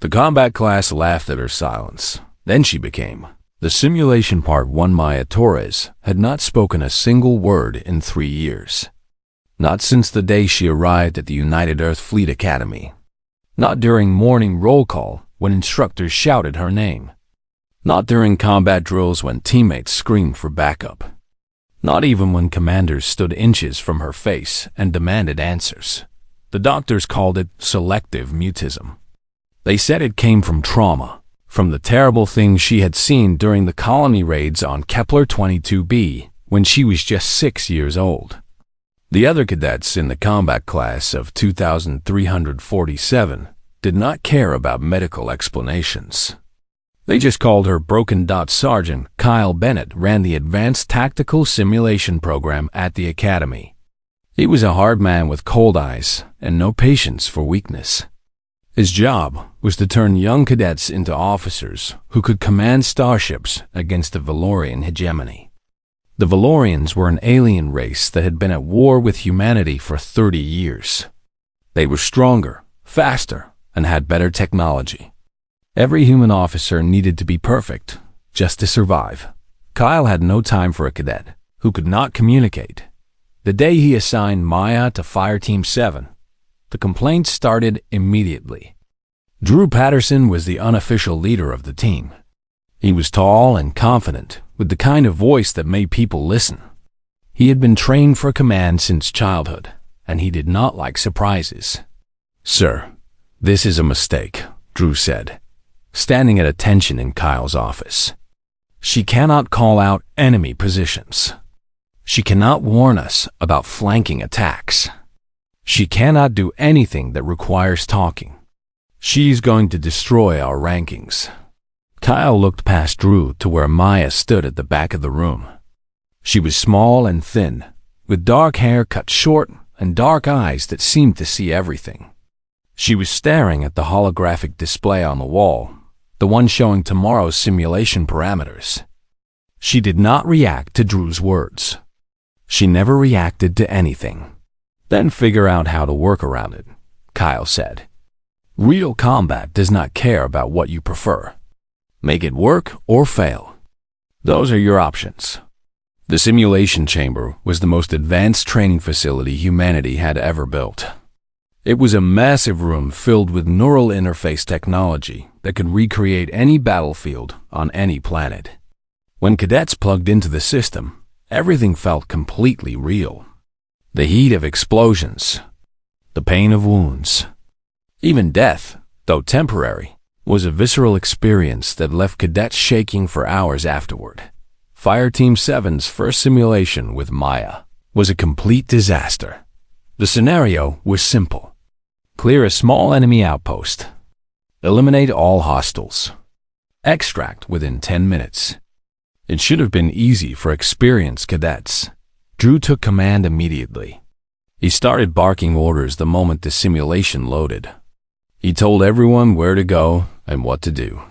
The combat class laughed at her silence. Then she became. The simulation part 1 Maya Torres had not spoken a single word in 3 years. Not since the day she arrived at the United Earth Fleet Academy. Not during morning roll call when instructors shouted her name. Not during combat drills when teammates screamed for backup. Not even when commanders stood inches from her face and demanded answers. The doctors called it selective mutism. They said it came from trauma, from the terrible things she had seen during the colony raids on Kepler 22b when she was just 6 years old. The other cadets in the combat class of 2,347 did not care about medical explanations. They just called her Broken Dot Sergeant. Kyle Bennett ran the Advanced Tactical Simulation program at the Academy. He was a hard man with cold eyes and no patience for weakness. His job was to turn young cadets into officers who could command starships against the Valorian hegemony. The Valorians were an alien race that had been at war with humanity for 30 years. They were stronger, faster, and had better technology. Every human officer needed to be perfect just to survive. Kyle had no time for a cadet who could not communicate. The day he assigned Maya to Fireteam 7, the complaints started immediately. Drew Patterson was the unofficial leader of the team. He was tall and confident, with the kind of voice that made people listen. He had been trained for command since childhood, and he did not like surprises. "Sir, this is a mistake," Drew said, standing at attention in Kyle's office. "She cannot call out enemy positions. She cannot warn us about flanking attacks. She cannot do anything that requires talking. She's going to destroy our rankings." Kyle looked past Drew to where Maya stood at the back of the room. She was small and thin, with dark hair cut short and dark eyes that seemed to see everything. She was staring at the holographic display on the wall, the one showing tomorrow's simulation parameters. She did not react to Drew's words. She never reacted to anything. "Then figure out how to work around it," Kyle said. "Real combat does not care about what you prefer. Make it work or fail. Those are your options." The simulation chamber was the most advanced training facility humanity had ever built. It was a massive room filled with neural interface technology that could recreate any battlefield on any planet. When cadets plugged into the system, everything felt completely real. The heat of explosions, the pain of wounds, even death, though temporary, was a visceral experience that left cadets shaking for hours afterward. Fireteam 7's first simulation with Maya was a complete disaster. The scenario was simple. Clear a small enemy outpost. Eliminate all hostiles. Extract within 10 minutes. It should have been easy for experienced cadets. Drew took command immediately. He started barking orders the moment the simulation loaded. He told everyone where to go and what to do.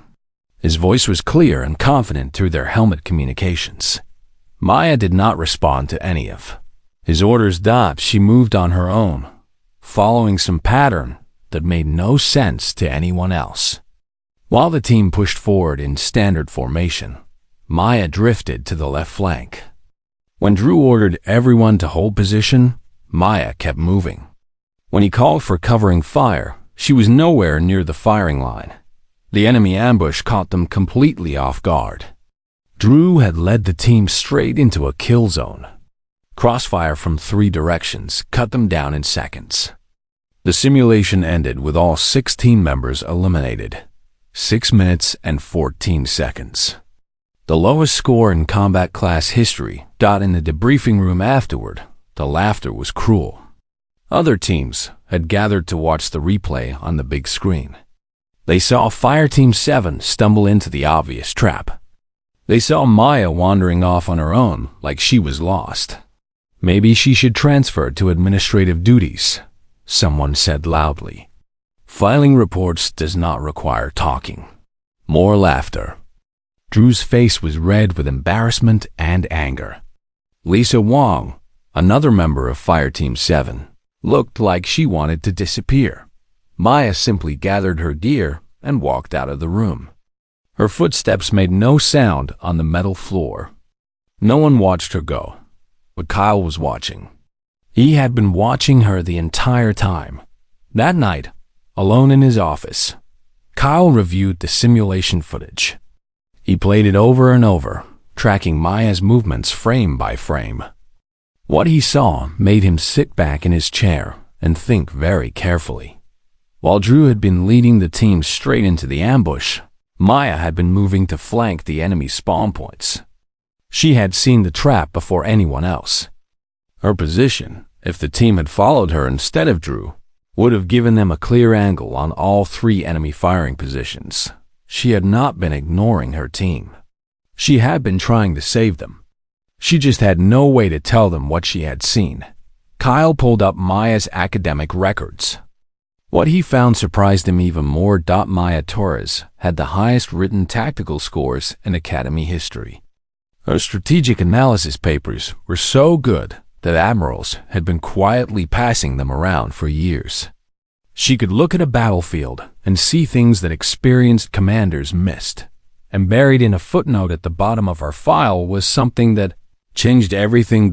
His voice was clear and confident through their helmet communications. Maya did not respond to any of his orders. She moved on her own, following some pattern that made no sense to anyone else. While the team pushed forward in standard formation, Maya drifted to the left flank. When Drew ordered everyone to hold position, Maya kept moving. When he called for covering fire, she was nowhere near the firing line. The enemy ambush caught them completely off guard. Drew had led the team straight into a kill zone. Crossfire from 3 directions cut them down in seconds. The simulation ended with all 6 team members eliminated. 6 minutes and 14 seconds. The lowest score in combat class history. In the debriefing room afterward, the laughter was cruel. Other teams had gathered to watch the replay on the big screen. They saw Fireteam 7 stumble into the obvious trap. They saw Maya wandering off on her own like she was lost. "Maybe she should transfer to administrative duties," someone said loudly. "Filing reports does not require talking." More laughter. Drew's face was red with embarrassment and anger. Lisa Wong, another member of Fireteam 7, looked like she wanted to disappear. Maya simply gathered her gear and walked out of the room. Her footsteps made no sound on the metal floor. No one watched her go, but Kyle was watching. He had been watching her the entire time. That night, alone in his office, Kyle reviewed the simulation footage. He played it over and over, tracking Maya's movements frame by frame. What he saw made him sit back in his chair and think very carefully. While Drew had been leading the team straight into the ambush, Maya had been moving to flank the enemy spawn points. She had seen the trap before anyone else. Her position, if the team had followed her instead of Drew, would have given them a clear angle on all 3 enemy firing positions. She had not been ignoring her team. She had been trying to save them. She just had no way to tell them what she had seen. Kyle pulled up Maya's academic records. What he found surprised him even more. Maya Torres had the highest written tactical scores in Academy history. Her strategic analysis papers were so good that admirals had been quietly passing them around for years. She could look at a battlefield and see things that experienced commanders missed, and buried in a footnote at the bottom of her file was something that changed everything.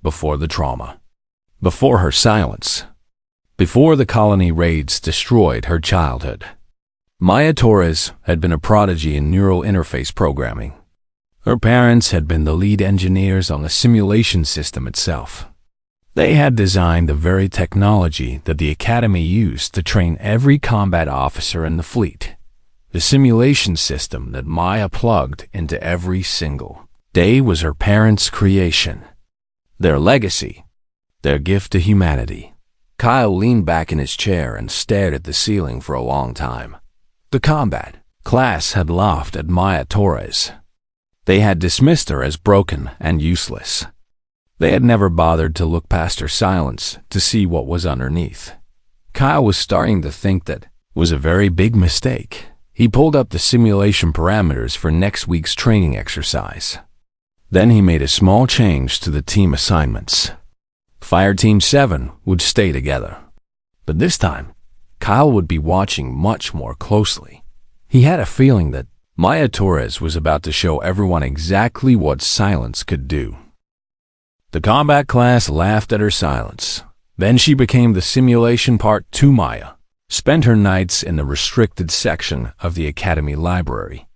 Before the trauma, before her silence, before the colony raids destroyed her childhood, Maya Torres had been a prodigy in neural interface programming. Her parents had been the lead engineers on the simulation system itself. They had designed the very technology that the Academy used to train every combat officer in the fleet. The simulation system that Maya plugged into every single day was her parents' creation. Their legacy, their gift to humanity. Kyle leaned back in his chair and stared at the ceiling for a long time. The combat class had laughed at Maya Torres. They had dismissed her as broken and useless. They had never bothered to look past her silence to see what was underneath. Kyle was starting to think that was a very big mistake. He pulled up the simulation parameters for next week's training exercise. Then he made a small change to the team assignments. Fire Team 7 would stay together. But this time, Kyle would be watching much more closely. He had a feeling that Maya Torres was about to show everyone exactly what silence could do. The combat class laughed at her silence. Then she became the simulation part 2. Maya spent her nights in the restricted section of the Academy library,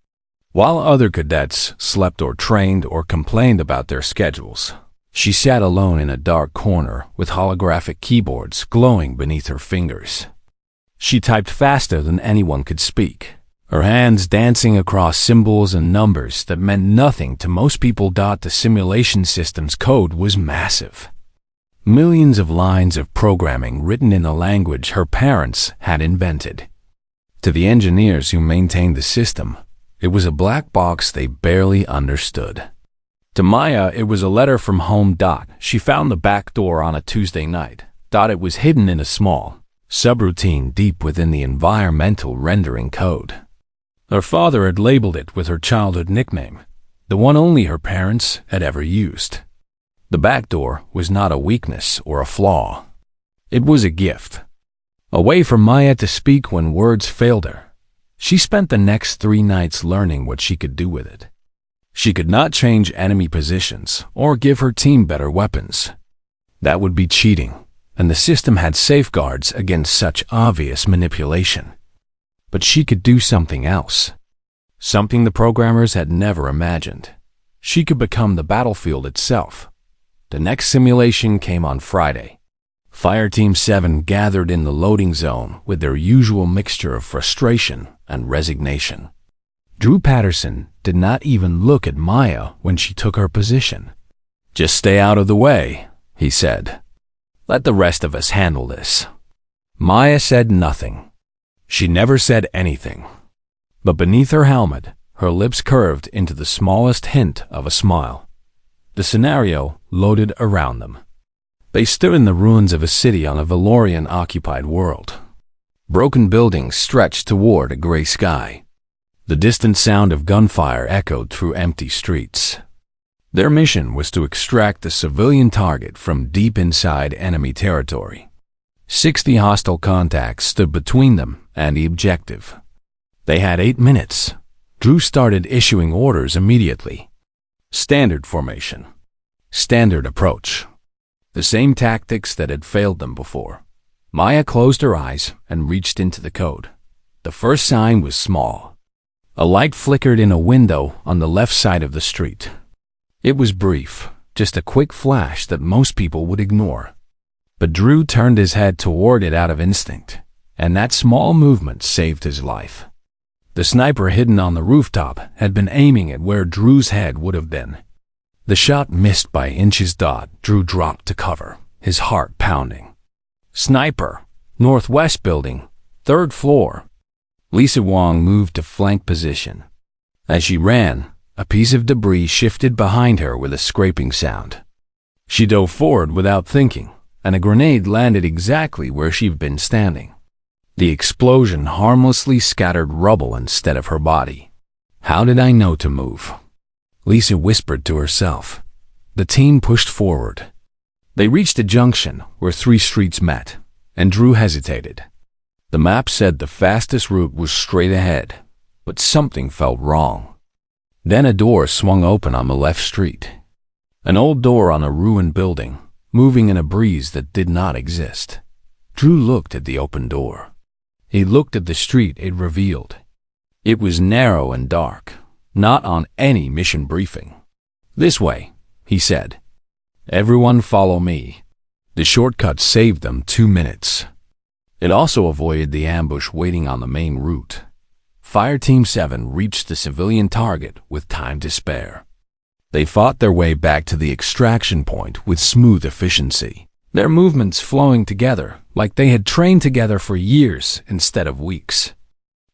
while other cadets slept or trained or complained about their schedules. She sat alone in a dark corner with holographic keyboards glowing beneath her fingers. She typed faster than anyone could speak, her hands dancing across symbols and numbers that meant nothing to most people. The simulation system's code was massive. Millions of lines of programming written in a language her parents had invented. To the engineers who maintained the system, it was a black box they barely understood. To Maya, it was a letter from home. She found the back door on a Tuesday night. It was hidden in a small subroutine deep within the environmental rendering code. Her father had labeled it with her childhood nickname, the one only her parents had ever used. The back door was not a weakness or a flaw. It was a gift. A way for Maya to speak when words failed her. She spent the next 3 nights learning what she could do with it. She could not change enemy positions or give her team better weapons. That would be cheating, and the system had safeguards against such obvious manipulation. But she could do something else. Something the programmers had never imagined. She could become the battlefield itself. The next simulation came on Friday. Fire Team 7 gathered in the loading zone with their usual mixture of frustration and resignation. Drew Patterson did not even look at Maya when she took her position. "Just stay out of the way," he said. "Let the rest of us handle this." Maya said nothing. She never said anything. But beneath her helmet, her lips curved into the smallest hint of a smile. The scenario loaded around them. They stood in the ruins of a city on a Valorian-occupied world. Broken buildings stretched toward a gray sky. The distant sound of gunfire echoed through empty streets. Their mission was to extract the civilian target from deep inside enemy territory. 60 hostile contacts stood between them and the objective. They had 8 minutes. Drew started issuing orders immediately. Standard formation. Standard approach. The same tactics that had failed them before. Maya closed her eyes and reached into the code. The first sign was small. A light flickered in a window on the left side of the street. It was brief, just a quick flash that most people would ignore. But Drew turned his head toward it out of instinct, and that small movement saved his life. The sniper hidden on the rooftop had been aiming at where Drew's head would have been. The shot missed by inches. Drew dropped to cover, his heart pounding. Sniper, northwest building, 3rd floor. Lisa Wong moved to flank position. As she ran, a piece of debris shifted behind her with a scraping sound. She dove forward without thinking, and a grenade landed exactly where she'd been standing. The explosion harmlessly scattered rubble instead of her body. How did I know to move? Lisa whispered to herself. The team pushed forward. They reached a junction where 3 streets met, and Drew hesitated. The map said the fastest route was straight ahead, but something felt wrong. Then a door swung open on the left street. An old door on a ruined building, moving in a breeze that did not exist. Drew looked at the open door. He looked at the street it revealed. It was narrow and dark, not on any mission briefing. This way, he said. Everyone follow me. The shortcut saved them 2 minutes. It also avoided the ambush waiting on the main route. Fire Team 7 reached the civilian target with time to spare. They fought their way back to the extraction point with smooth efficiency, their movements flowing together like they had trained together for years instead of weeks.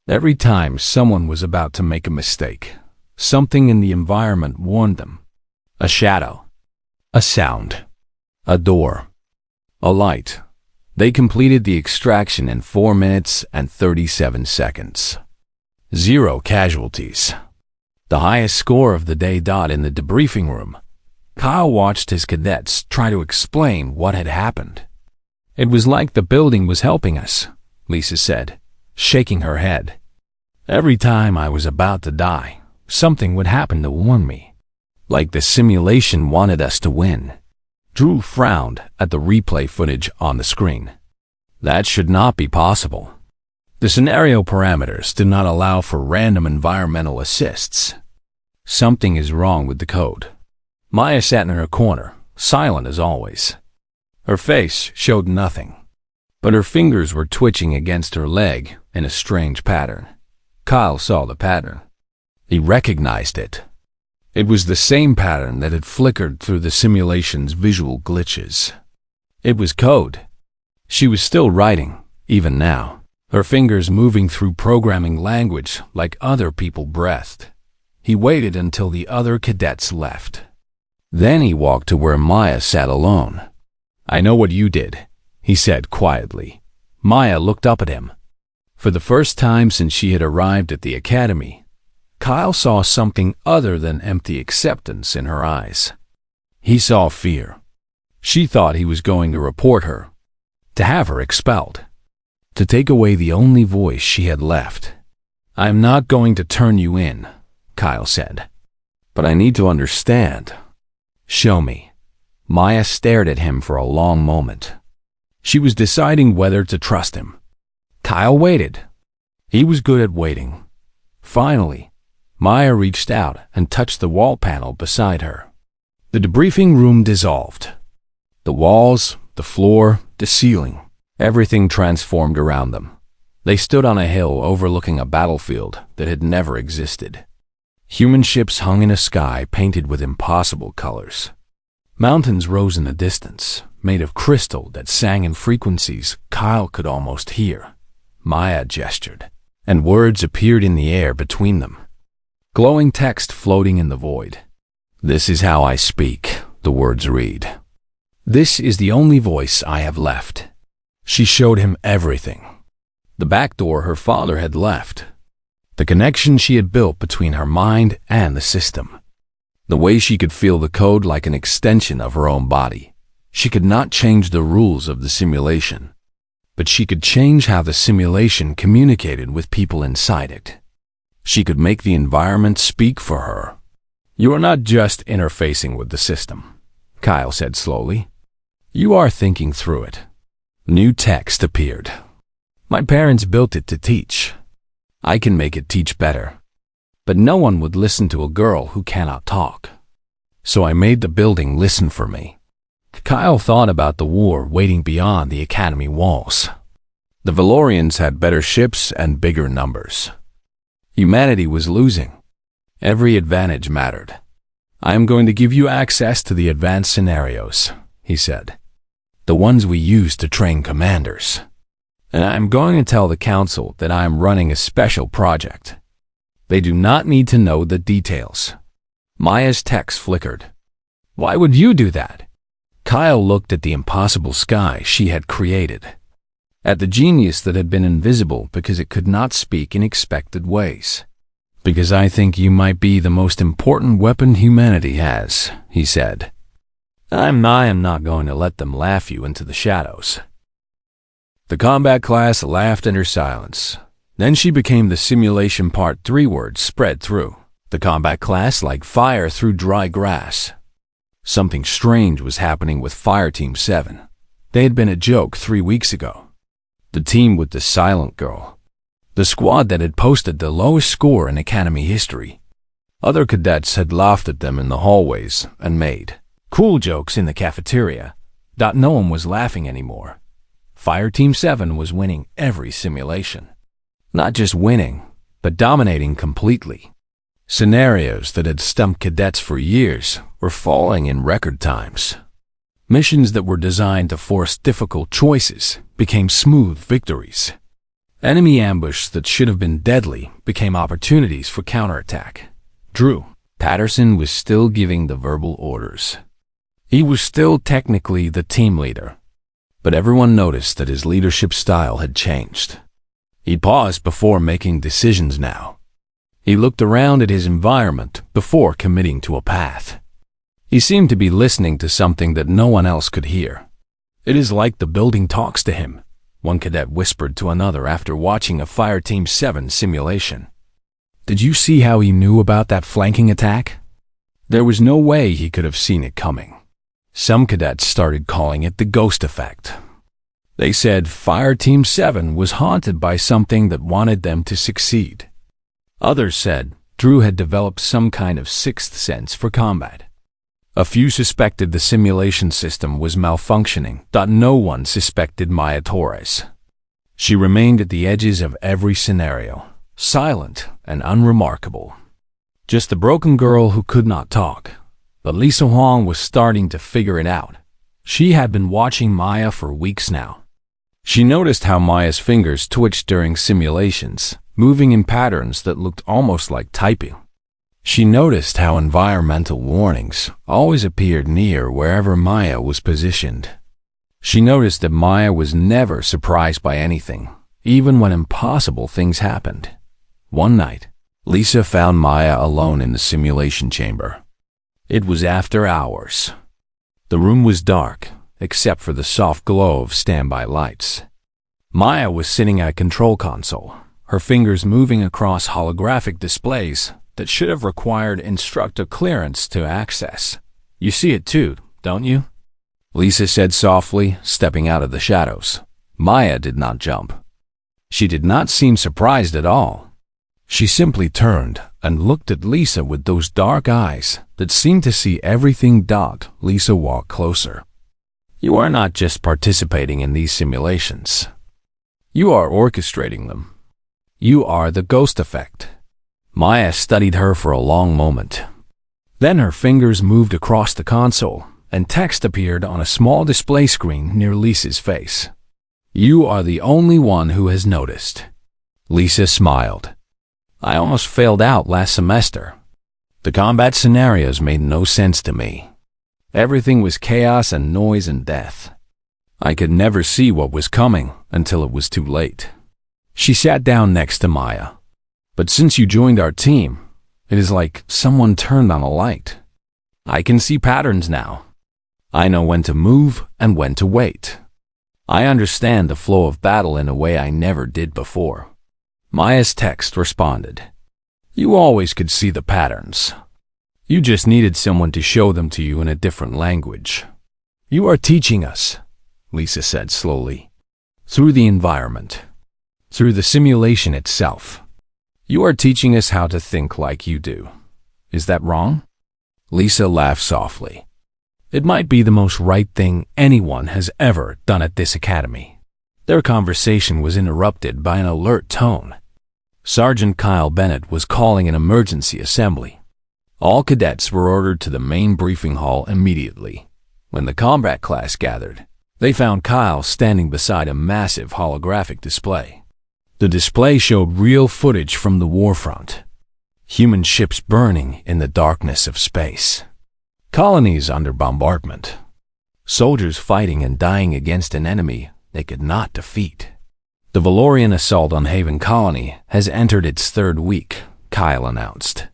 Every time someone was about to make a mistake, something in the environment warned them. A shadow, a sound, a door, a light. They completed the extraction in 4 minutes and 37 seconds. 0 casualties. The highest score of the day. In the debriefing room, Kyle watched his cadets try to explain what had happened. It was like the building was helping us, Lisa said, shaking her head. Every time I was about to die, something would happen to warn me. Like the simulation wanted us to win. Drew frowned at the replay footage on the screen. That should not be possible. The scenario parameters do not allow for random environmental assists. Something is wrong with the code. Maya sat in her corner, silent as always. Her face showed nothing, but her fingers were twitching against her leg in a strange pattern. Kyle saw the pattern. He recognized it. It was the same pattern that had flickered through the simulation's visual glitches. It was code. She was still writing, even now, her fingers moving through programming language like other people breathed. He waited until the other cadets left. Then he walked to where Maya sat alone. I know what you did, he said quietly. Maya looked up at him. For the first time since she had arrived at the academy, Kyle saw something other than empty acceptance in her eyes. He saw fear. She thought he was going to report her, to have her expelled, to take away the only voice she had left. I'm not going to turn you in, Kyle said. But I need to understand. Show me. Maya stared at him for a long moment. She was deciding whether to trust him. Kyle waited. He was good at waiting. Finally, Maya reached out and touched the wall panel beside her. The debriefing room dissolved. The walls, the floor, the ceiling, everything transformed around them. They stood on a hill overlooking a battlefield that had never existed. Human ships hung in a sky painted with impossible colors. Mountains rose in the distance, made of crystal that sang in frequencies Kyle could almost hear. Maya gestured, and words appeared in the air between them. Glowing text floating in the void. This is how I speak, the words read. This is the only voice I have left. She showed him everything. The back door her father had left. The connection she had built between her mind and the system. The way she could feel the code like an extension of her own body. She could not change the rules of the simulation, but she could change how the simulation communicated with people inside it. She could make the environment speak for her. "You are not just interfacing with the system," Kyle said slowly. "You are thinking through it." New text appeared. "My parents built it to teach. I can make it teach better. But no one would listen to a girl who cannot talk. So I made the building listen for me." Kyle thought about the war waiting beyond the academy walls. The Valorians had better ships and bigger numbers. Humanity was losing. Every advantage mattered. "I am going to give you access to the advanced scenarios," he said. "The ones we use to train commanders. And I am going to tell the council that I am running a special project. They do not need to know the details." Maya's text flickered. "Why would you do that?" Kyle looked at the impossible sky she had created, at the genius that had been invisible because it could not speak in expected ways. "Because I think you might be the most important weapon humanity has," he said. I am not going to let them laugh you into the shadows." The combat class laughed in her silence. Then she became the simulation part 3 words spread through. The combat class like fire through dry grass. Something strange was happening with Fire Team 7. They had been a joke 3 weeks ago. The team with the silent girl. The squad that had posted the lowest score in Academy history. Other cadets had laughed at them in the hallways and made cool jokes in the cafeteria. No one was laughing anymore. Fire Team 7 was winning every simulation. Not just winning, but dominating completely. Scenarios that had stumped cadets for years were falling in record times. Missions that were designed to force difficult choices became smooth victories. Enemy ambush that should have been deadly became opportunities for counterattack. Drew Patterson was still giving the verbal orders. He was still technically the team leader, but everyone noticed that his leadership style had changed. He paused before making decisions now. He looked around at his environment before committing to a path. He seemed to be listening to something that no one else could hear. "It is like the building talks to him," one cadet whispered to another after watching a Fire Team 7 simulation. "Did you see how he knew about that flanking attack? There was no way he could have seen it coming." Some cadets started calling it the ghost effect. They said Fire Team 7 was haunted by something that wanted them to succeed. Others said Drew had developed some kind of sixth sense for combat. A few suspected the simulation system was malfunctioning. No one suspected Maya Torres. She remained at the edges of every scenario, silent and unremarkable. Just a broken girl who could not talk. But Lisa Huang was starting to figure it out. She had been watching Maya for weeks now. She noticed how Maya's fingers twitched during simulations, moving in patterns that looked almost like typing. She noticed how environmental warnings always appeared near wherever Maya was positioned. She noticed that Maya was never surprised by anything, even when impossible things happened. One night, Lisa found Maya alone in the simulation chamber. It was after hours. The room was dark, except for the soft glow of standby lights. Maya was sitting at a control console, her fingers moving across holographic displays that should have required instructor clearance to access. "You see it too, don't you?" Lisa said softly, stepping out of the shadows. Maya did not jump. She did not seem surprised at all. She simply turned and looked at Lisa with those dark eyes that seemed to see everything. Lisa walked closer. "You are not just participating in these simulations. You are orchestrating them. You are the ghost effect." Maya studied her for a long moment. Then her fingers moved across the console, and text appeared on a small display screen near Lisa's face. "You are the only one who has noticed." Lisa smiled. "I almost failed out last semester. The combat scenarios made no sense to me. Everything was chaos and noise and death. I could never see what was coming until it was too late." She sat down next to Maya. "But since you joined our team, it is like someone turned on a light. I can see patterns now. I know when to move and when to wait. I understand the flow of battle in a way I never did before. Maya's text responded. You always could see the patterns. You just needed someone to show them to you in a different language. You are teaching us, Lisa said slowly, through the environment, through the simulation itself. You are teaching us how to think like you do. Is that wrong? Lisa laughed softly. It might be the most right thing anyone has ever done at this academy. Their conversation was interrupted by an alert tone. Sergeant Kyle Bennett was calling an emergency assembly. All cadets were ordered to the main briefing hall immediately. When the combat class gathered, they found Kyle standing beside a massive holographic display. The display showed real footage from the war front. Human ships burning in the darkness of space. Colonies under bombardment. Soldiers fighting and dying against an enemy they could not defeat. The Valorian assault on Haven Colony has entered its third week, Kyle announced.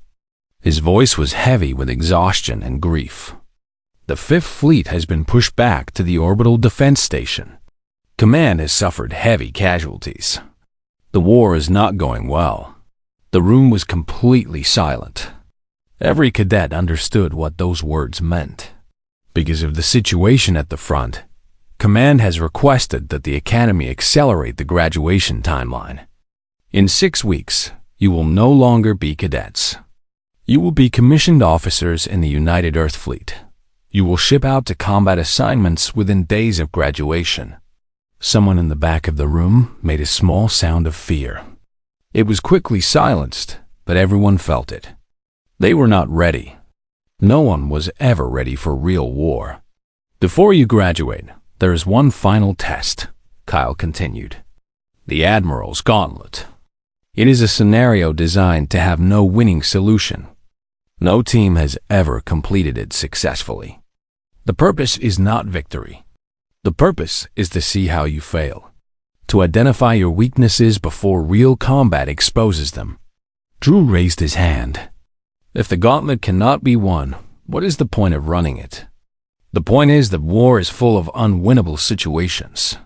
His voice was heavy with exhaustion and grief. The Fifth Fleet has been pushed back to the orbital defense station. Command has suffered heavy casualties. The war is not going well. The room was completely silent. Every cadet understood what those words meant. Because of the situation at the front, Command has requested that the Academy accelerate the graduation timeline. In 6 weeks, you will no longer be cadets. You will be commissioned officers in the United Earth Fleet. You will ship out to combat assignments within days of graduation. Someone in the back of the room made a small sound of fear. It was quickly silenced, but everyone felt it. They were not ready. No one was ever ready for real war. Before you graduate, there is one final test, Kyle continued. The Admiral's Gauntlet. It is a scenario designed to have no winning solution. No team has ever completed it successfully. The purpose is not victory. The purpose is to see how you fail, to identify your weaknesses before real combat exposes them. Drew raised his hand. If the gauntlet cannot be won, what is the point of running it? The point is that war is full of unwinnable situations.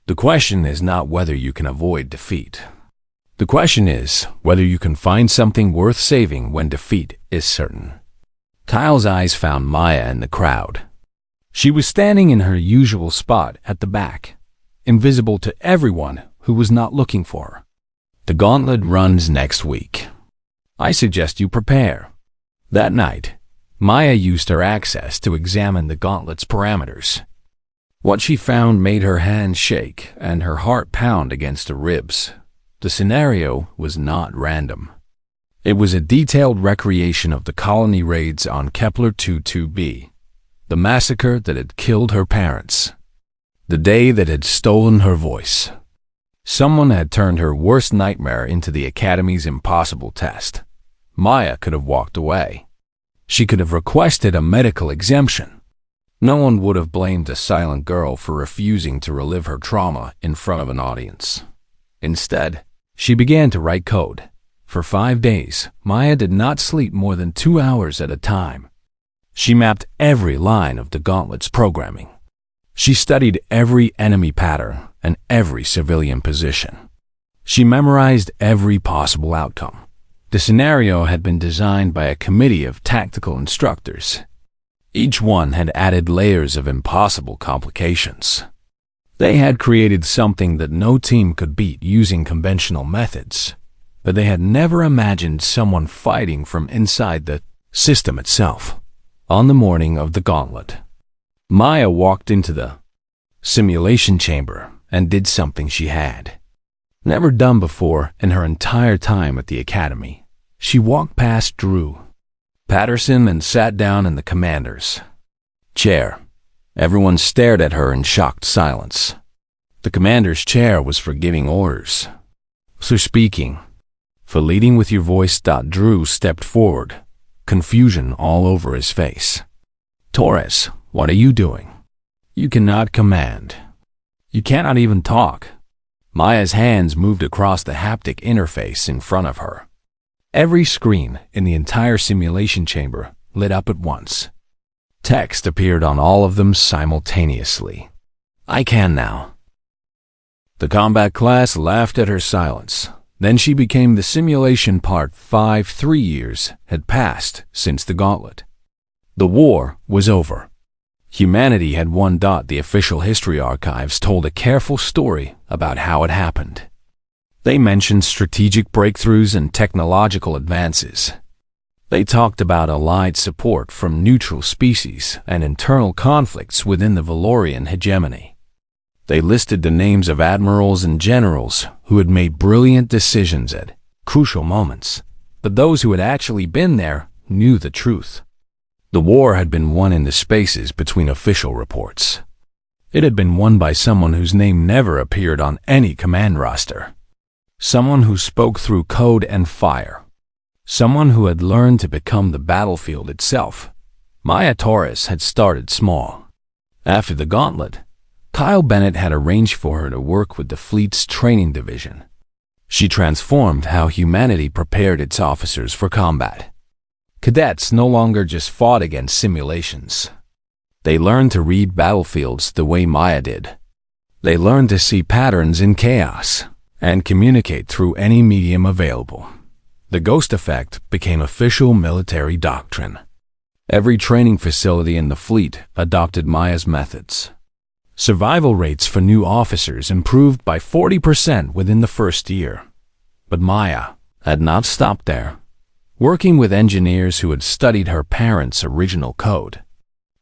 The question is not whether you can avoid defeat. The question is whether you can find something worth saving when defeat is certain. Kyle's eyes found Maya in the crowd. She was standing in her usual spot at the back, invisible to everyone who was not looking for her. The gauntlet runs next week. I suggest you prepare. That night, Maya used her access to examine the gauntlet's parameters. What she found made her hands shake and her heart pound against her ribs. The scenario was not random. It was a detailed recreation of the colony raids on Kepler-22b, the massacre that had killed her parents, the day that had stolen her voice. Someone had turned her worst nightmare into the Academy's impossible test. Maya could have walked away. She could have requested a medical exemption. No one would have blamed a silent girl for refusing to relive her trauma in front of an audience. Instead, she began to write code. For 5 days, Maya did not sleep more than 2 hours at a time. She mapped every line of the Gauntlet's programming. She studied every enemy pattern and every civilian position. She memorized every possible outcome. The scenario had been designed by a committee of tactical instructors. Each one had added layers of impossible complications. They had created something that no team could beat using conventional methods, but they had never imagined someone fighting from inside the system itself. On the morning of the Gauntlet, Maya walked into the simulation chamber and did something she had never done before in her entire time at the Academy. She walked past Drew, Patterson, and sat down in the commander's chair. Everyone stared at her in shocked silence. The commander's chair was for giving orders, for speaking, for leading with your voice. Drew stepped forward, confusion all over his face. Torres, what are you doing? You cannot command. You cannot even talk. Maya's hands moved across the haptic interface in front of her. Every screen in the entire simulation chamber lit up at once. Text appeared on all of them simultaneously. I can now. The combat class laughed at her silence. Then she became the simulation part 5. 3 years had passed since the gauntlet. The war was over. Humanity had won. The official history archives told a careful story about how it happened. They mentioned strategic breakthroughs and technological advances. They talked about allied support from neutral species and internal conflicts within the Valorian hegemony. They listed the names of admirals and generals who had made brilliant decisions at crucial moments, but those who had actually been there knew the truth. The war had been won in the spaces between official reports. It had been won by someone whose name never appeared on any command roster. Someone who spoke through code and fire. Someone who had learned to become the battlefield itself. Maya Torres had started small. After the gauntlet, Kyle Bennett had arranged for her to work with the fleet's training division. She transformed how humanity prepared its officers for combat. Cadets no longer just fought against simulations. They learned to read battlefields the way Maya did. They learned to see patterns in chaos and communicate through any medium available. The Ghost Effect became official military doctrine. Every training facility in the fleet adopted Maya's methods. Survival rates for new officers improved by 40% within the first year. But Maya had not stopped there. Working with engineers who had studied her parents' original code,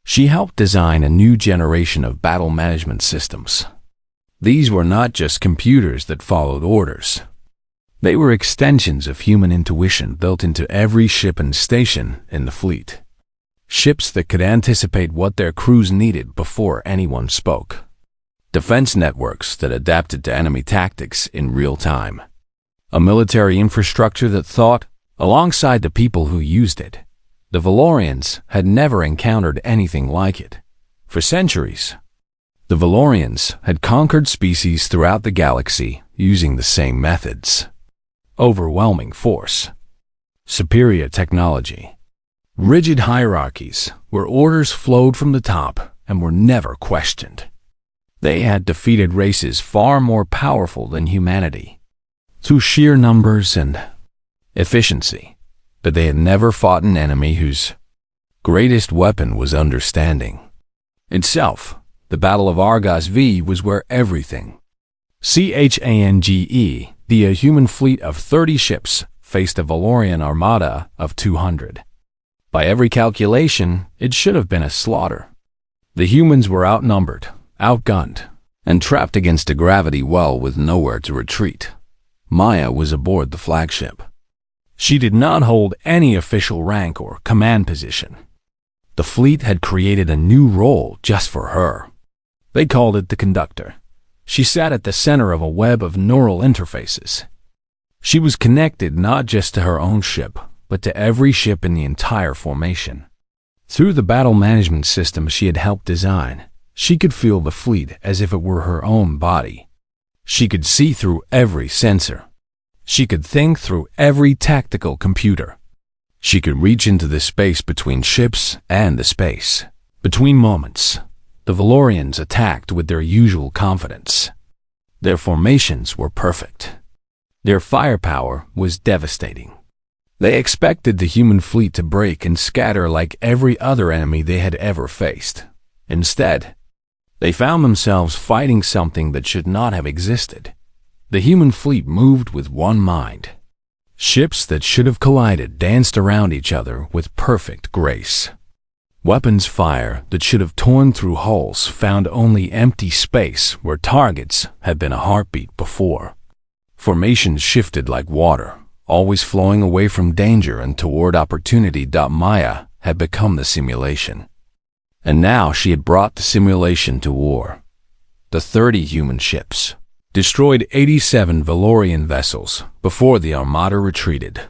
she helped design a new generation of battle management systems. These were not just computers that followed orders. They were extensions of human intuition built into every ship and station in the fleet. Ships that could anticipate what their crews needed before anyone spoke. Defense networks that adapted to enemy tactics in real time. A military infrastructure that thought alongside the people who used it. The Valorians had never encountered anything like it. For centuries, the Valorians had conquered species throughout the galaxy using the same methods. Overwhelming force. Superior technology. Rigid hierarchies where orders flowed from the top and were never questioned. They had defeated races far more powerful than humanity through sheer numbers and efficiency, but they had never fought an enemy whose greatest weapon was understanding itself. The Battle of Argos V was where everything, CHANGE, the human fleet of 30 ships, faced a Valorian armada of 200. By every calculation, it should have been a slaughter. The humans were outnumbered, outgunned, and trapped against a gravity well with nowhere to retreat. Maya was aboard the flagship. She did not hold any official rank or command position. The fleet had created a new role just for her. They called it the conductor. She sat at the center of a web of neural interfaces. She was connected not just to her own ship, but to every ship in the entire formation. Through the battle management system she had helped design, she could feel the fleet as if it were her own body. She could see through every sensor. She could think through every tactical computer. She could reach into the space between ships and the space. Between moments, the Valorians attacked with their usual confidence. Their formations were perfect. Their firepower was devastating. They expected the human fleet to break and scatter like every other enemy they had ever faced. Instead, they found themselves fighting something that should not have existed. The human fleet moved with one mind. Ships that should have collided danced around each other with perfect grace. Weapons fire that should have torn through hulls found only empty space where targets had been a heartbeat before. Formations shifted like water, always flowing away from danger and toward opportunity. Maya had become the simulation. And now she had brought the simulation to war. The 30 human ships destroyed 87 Valorian vessels before the Armada retreated.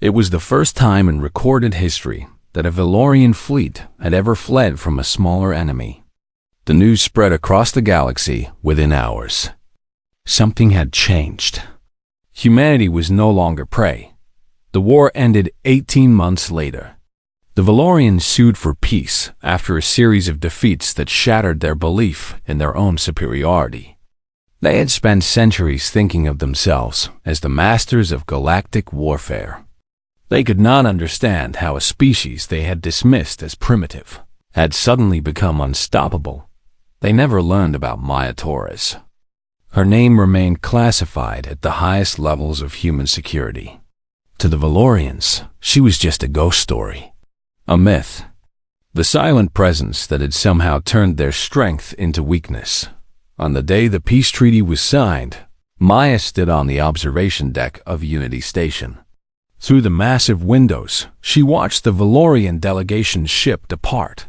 It was the first time in recorded history that a Valorian fleet had ever fled from a smaller enemy. The news spread across the galaxy within hours. Something had changed. Humanity was no longer prey. The war ended 18 months later. The Valorians sued for peace after a series of defeats that shattered their belief in their own superiority. They had spent centuries thinking of themselves as the masters of galactic warfare. They could not understand how a species they had dismissed as primitive had suddenly become unstoppable. They never learned about Maya Torres. Her name remained classified at the highest levels of human security. To the Valorians, she was just a ghost story, a myth, the silent presence that had somehow turned their strength into weakness. On the day the peace treaty was signed, Maya stood on the observation deck of Unity Station. Through the massive windows, she watched the Valorian delegation's ship depart.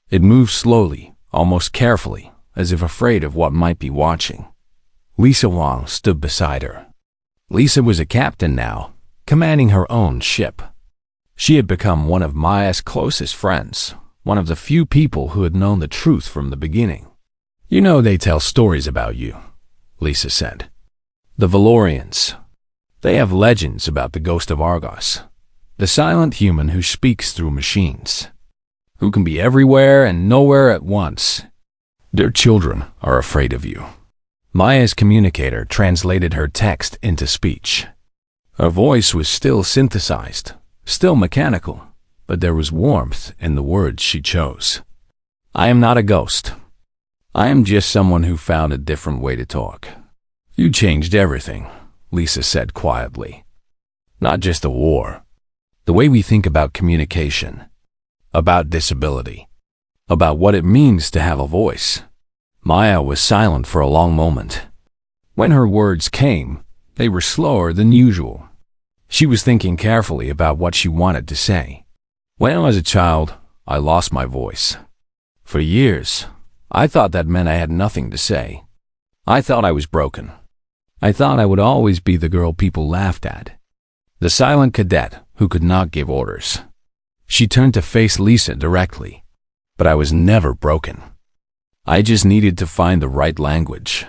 It moved slowly, almost carefully, as if afraid of what might be watching. Lisa Wang stood beside her. Lisa was a captain now, commanding her own ship. She had become one of Maya's closest friends, one of the few people who had known the truth from the beginning. "You know they tell stories about you," Lisa said. "The Valorians. They have legends about the ghost of Argos, the silent human who speaks through machines, who can be everywhere and nowhere at once. Their children are afraid of you." Maya's communicator translated her text into speech. Her voice was still synthesized, still mechanical, but there was warmth in the words she chose. "I am not a ghost. I am just someone who found a different way to talk." "You changed everything," Lisa said quietly. "Not just a war. The way we think about communication, about disability, about what it means to have a voice." Maya was silent for a long moment. When her words came, they were slower than usual. She was thinking carefully about what she wanted to say. "When I was a child, I lost my voice. For years, I thought that meant I had nothing to say. I thought I was broken. I thought I would always be the girl people laughed at, the silent cadet who could not give orders." She turned to face Lisa directly. "But I was never broken. I just needed to find the right language.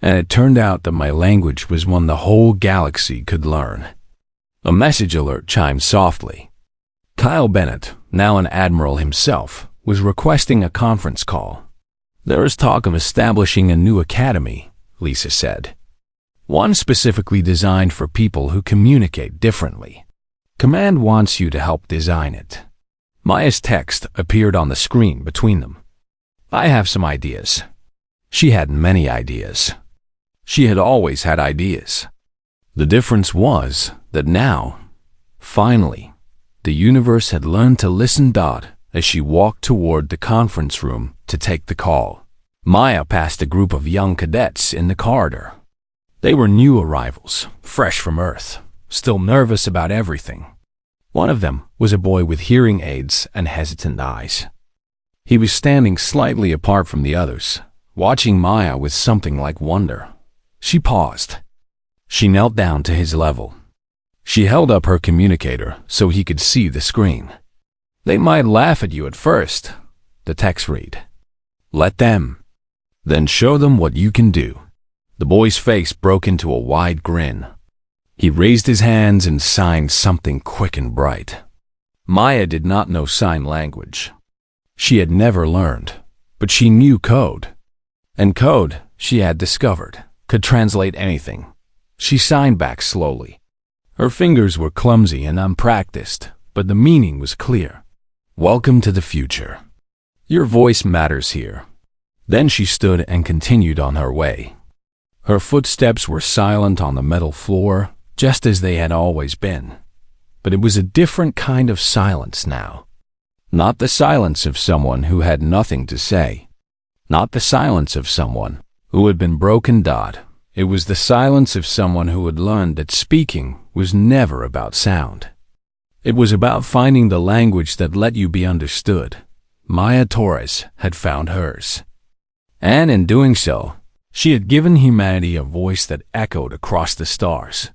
And it turned out that my language was one the whole galaxy could learn." A message alert chimed softly. Kyle Bennett, now an admiral himself, was requesting a conference call. "There is talk of establishing a new academy," Lisa said. "One specifically designed for people who communicate differently. Command wants you to help design it." Maya's text appeared on the screen between them. "I have some ideas." She had many ideas. She had always had ideas. The difference was that now, finally, the universe had learned to listen. As she walked toward the conference room to take the call, Maya passed a group of young cadets in the corridor. They were new arrivals, fresh from Earth, still nervous about everything. One of them was a boy with hearing aids and hesitant eyes. He was standing slightly apart from the others, watching Maya with something like wonder. She paused. She knelt down to his level. She held up her communicator so he could see the screen. "They might laugh at you at first," the text read. "Let them. Then show them what you can do." The boy's face broke into a wide grin. He raised his hands and signed something quick and bright. Maya did not know sign language. She had never learned, but she knew code. And code, she had discovered, could translate anything. She signed back slowly. Her fingers were clumsy and unpracticed, but the meaning was clear. "Welcome to the future. Your voice matters here." Then she stood and continued on her way. Her footsteps were silent on the metal floor, just as they had always been. But it was a different kind of silence now. Not the silence of someone who had nothing to say. Not the silence of someone who had been broken. It was the silence of someone who had learned that speaking was never about sound. It was about finding the language that let you be understood. Maya Torres had found hers. And in doing so, she had given humanity a voice that echoed across the stars.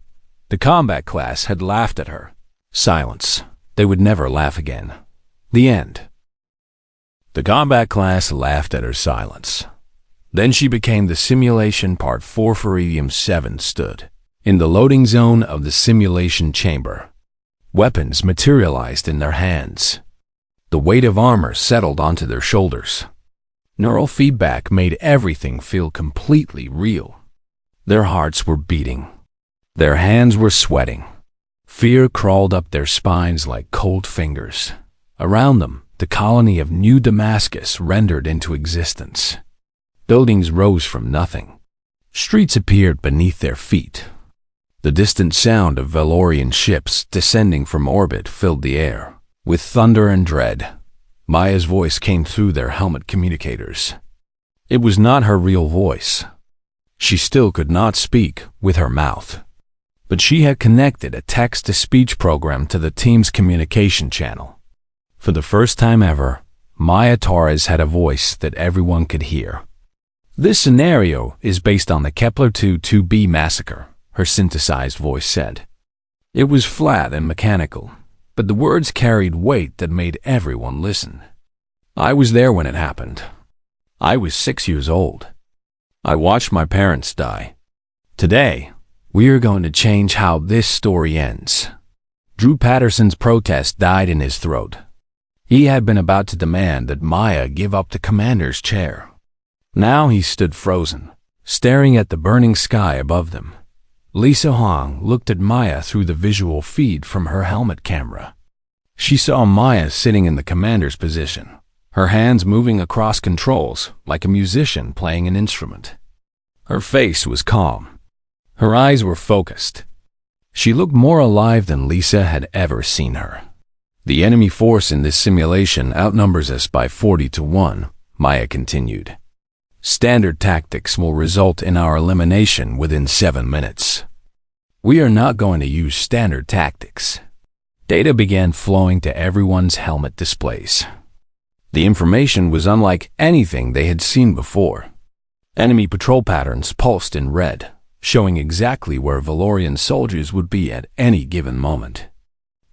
The combat class had laughed at her. Silence. They would never laugh again. The end. The combat class laughed at her silence. Then she became the simulation Part 4 for Iridium 7 stood. In the loading zone of the simulation chamber, weapons materialized in their hands. The weight of armor settled onto their shoulders. Neural feedback made everything feel completely real. Their hearts were beating. Their hands were sweating. Fear crawled up their spines like cold fingers. Around them, the colony of New Damascus rendered into existence. Buildings rose from nothing. Streets appeared beneath their feet. The distant sound of Valorian ships descending from orbit filled the air with thunder and dread. Maya's voice came through their helmet communicators. It was not her real voice. She still could not speak with her mouth, but she had connected a text-to-speech program to the team's communication channel. For the first time ever, Maya Torres had a voice that everyone could hear. This scenario is based on the Kepler-2b massacre, her synthesized voice said. It was flat and mechanical, but the words carried weight that made everyone listen. I was there when it happened. I was 6 years old. I watched my parents die. Today, we are going to change how this story ends. Drew Patterson's protest died in his throat. He had been about to demand that Maya give up the commander's chair. Now he stood frozen, staring at the burning sky above them. Lisa Hong looked at Maya through the visual feed from her helmet camera. She saw Maya sitting in the commander's position, her hands moving across controls like a musician playing an instrument. Her face was calm. Her eyes were focused. She looked more alive than Lisa had ever seen her. The enemy force in this simulation outnumbers us by 40-1, Maya continued. Standard tactics will result in our elimination within 7 minutes. We are not going to use standard tactics. Data began flowing to everyone's helmet displays. The information was unlike anything they had seen before. Enemy patrol patterns pulsed in red, showing exactly where Valorian soldiers would be at any given moment.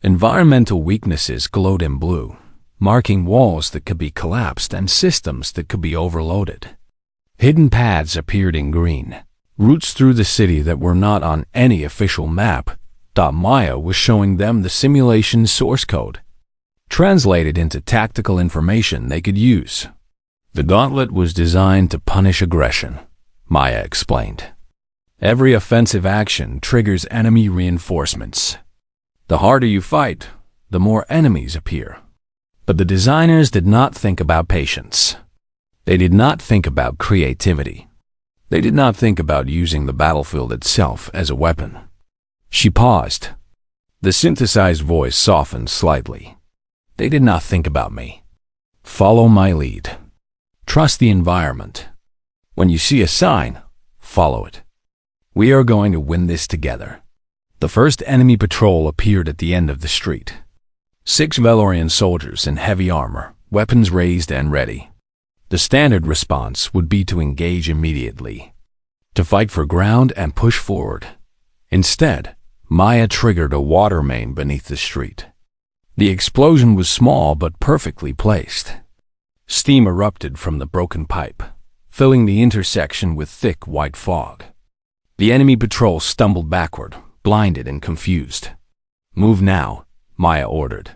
Environmental weaknesses glowed in blue, marking walls that could be collapsed and systems that could be overloaded. Hidden paths appeared in green, routes through the city that were not on any official map. Maya was showing them the simulation's source code, translated into tactical information they could use. The gauntlet was designed to punish aggression, Maya explained. Every offensive action triggers enemy reinforcements. The harder you fight, the more enemies appear. But the designers did not think about patience. They did not think about creativity. They did not think about using the battlefield itself as a weapon. She paused. The synthesized voice softened slightly. They did not think about me. Follow my lead. Trust the environment. When you see a sign, follow it. We are going to win this together. The first enemy patrol appeared at the end of the street. 6 Valorian soldiers in heavy armor, weapons raised and ready. The standard response would be to engage immediately, to fight for ground and push forward. Instead, Maya triggered a water main beneath the street. The explosion was small but perfectly placed. Steam erupted from the broken pipe, filling the intersection with thick white fog. The enemy patrol stumbled backward, blinded and confused. Move now, Maya ordered.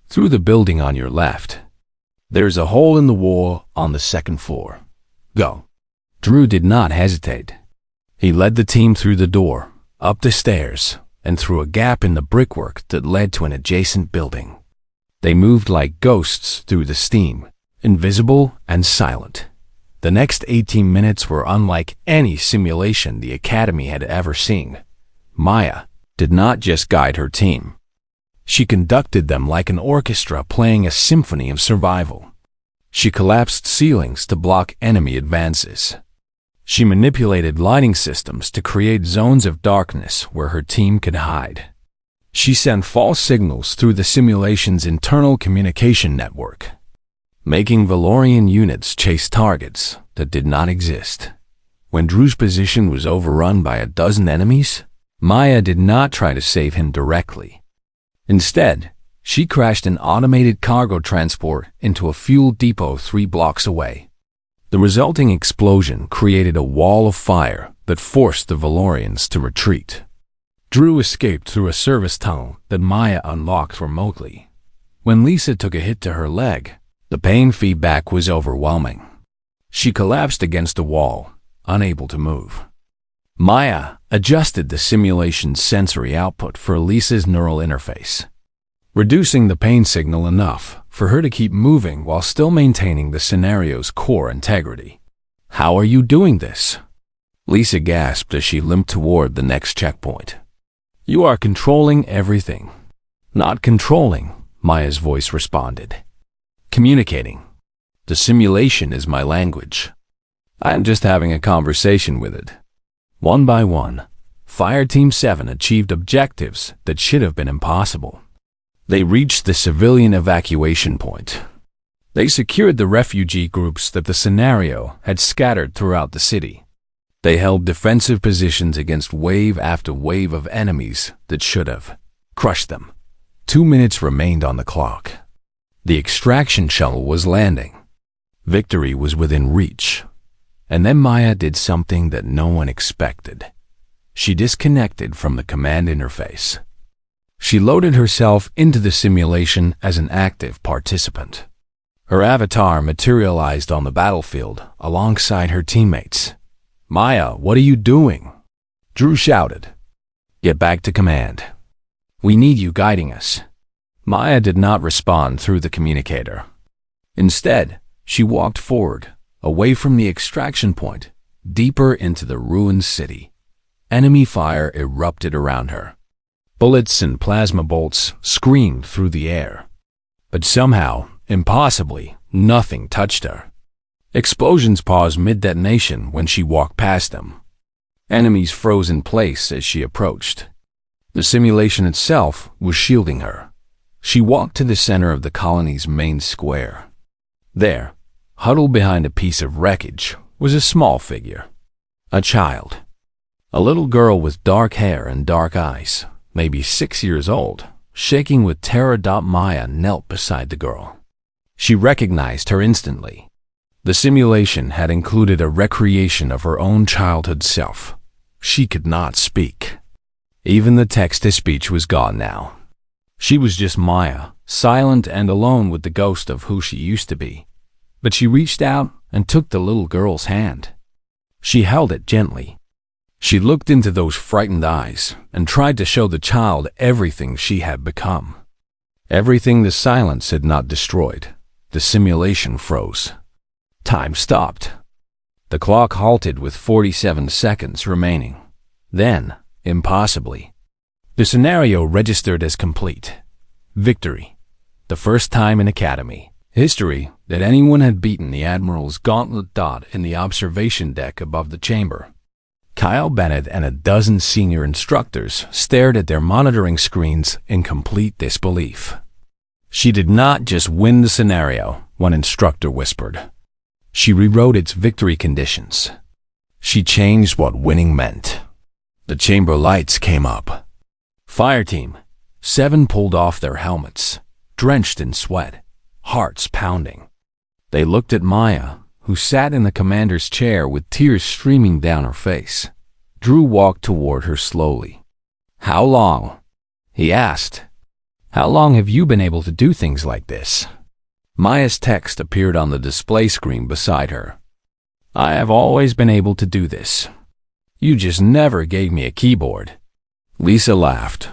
Through the building on your left. There's a hole in the wall on the 2nd floor. Go. Drew did not hesitate. He led the team through the door, up the stairs, and through a gap in the brickwork that led to an adjacent building. They moved like ghosts through the steam, invisible and silent. The next 18 minutes were unlike any simulation the Academy had ever seen. Maya did not just guide her team. She conducted them like an orchestra playing a symphony of survival. She collapsed ceilings to block enemy advances. She manipulated lighting systems to create zones of darkness where her team could hide. She sent false signals through the simulation's internal communication network, making Valorian units chase targets that did not exist. When Drew's position was overrun by a dozen enemies, Maya did not try to save him directly. Instead, she crashed an automated cargo transport into a fuel depot 3 blocks away. The resulting explosion created a wall of fire that forced the Valorians to retreat. Drew escaped through a service tunnel that Maya unlocked remotely. When Lisa took a hit to her leg, the pain feedback was overwhelming. She collapsed against a wall, unable to move. Maya adjusted the simulation's sensory output for Lisa's neural interface, reducing the pain signal enough for her to keep moving while still maintaining the scenario's core integrity. "How are you doing this?" Lisa gasped as she limped toward the next checkpoint. "You are controlling everything." "Not controlling," Maya's voice responded. "Communicating. The simulation is my language. I am just having a conversation with it." One by one, Fireteam 7 achieved objectives that should have been impossible. They reached the civilian evacuation point. They secured the refugee groups that the scenario had scattered throughout the city. They held defensive positions against wave after wave of enemies that should have crushed them. 2 minutes remained on the clock. The extraction shuttle was landing. Victory was within reach. And then Maya did something that no one expected. She disconnected from the command interface. She loaded herself into the simulation as an active participant. Her avatar materialized on the battlefield alongside her teammates. "Maya, what are you doing?" Drew shouted. "Get back to command. We need you guiding us." Maya did not respond through the communicator. Instead, she walked forward, away from the extraction point, deeper into the ruined city. Enemy fire erupted around her. Bullets and plasma bolts screamed through the air. But somehow, impossibly, nothing touched her. Explosions paused mid-detonation when she walked past them. Enemies froze in place as she approached. The simulation itself was shielding her. She walked to the center of the colony's main square. There, huddled behind a piece of wreckage, was a small figure. A child. A little girl with dark hair and dark eyes, maybe 6 years old, shaking with terror. Maya knelt beside the girl. She recognized her instantly. The simulation had included a recreation of her own childhood self. She could not speak. Even the text-to-speech was gone now. She was just Maya, silent and alone with the ghost of who she used to be. But she reached out and took the little girl's hand. She held it gently. She looked into those frightened eyes and tried to show the child everything she had become. Everything the silence had not destroyed. The simulation froze. Time stopped. The clock halted with 47 seconds remaining. Then, impossibly, the scenario registered as complete. Victory. The first time in Academy history that anyone had beaten the Admiral's gauntlet. In the observation deck above the chamber, Kyle Bennett and a dozen senior instructors stared at their monitoring screens in complete disbelief. "She did not just win the scenario," one instructor whispered. "She rewrote its victory conditions. She changed what winning meant." The chamber lights came up. Fireteam 7 pulled off their helmets, drenched in sweat, hearts pounding. They looked at Maya, who sat in the commander's chair with tears streaming down her face. Drew walked toward her slowly. "How long?" he asked. "How long have you been able to do things like this?" Maya's text appeared on the display screen beside her. "I have always been able to do this. You just never gave me a keyboard." Lisa laughed.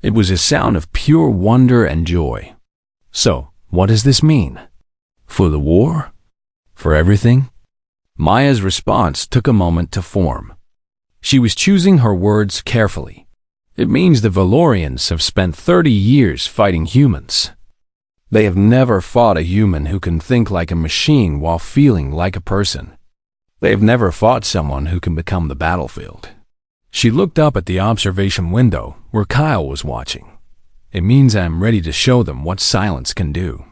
It was a sound of pure wonder and joy. "So, what does this mean? For the war? For everything?" Maya's response took a moment to form. She was choosing her words carefully. "It means the Valorians have spent 30 years fighting humans. They have never fought a human who can think like a machine while feeling like a person. They have never fought someone who can become the battlefield." She looked up at the observation window where Kyle was watching. "It means I am ready to show them what silence can do."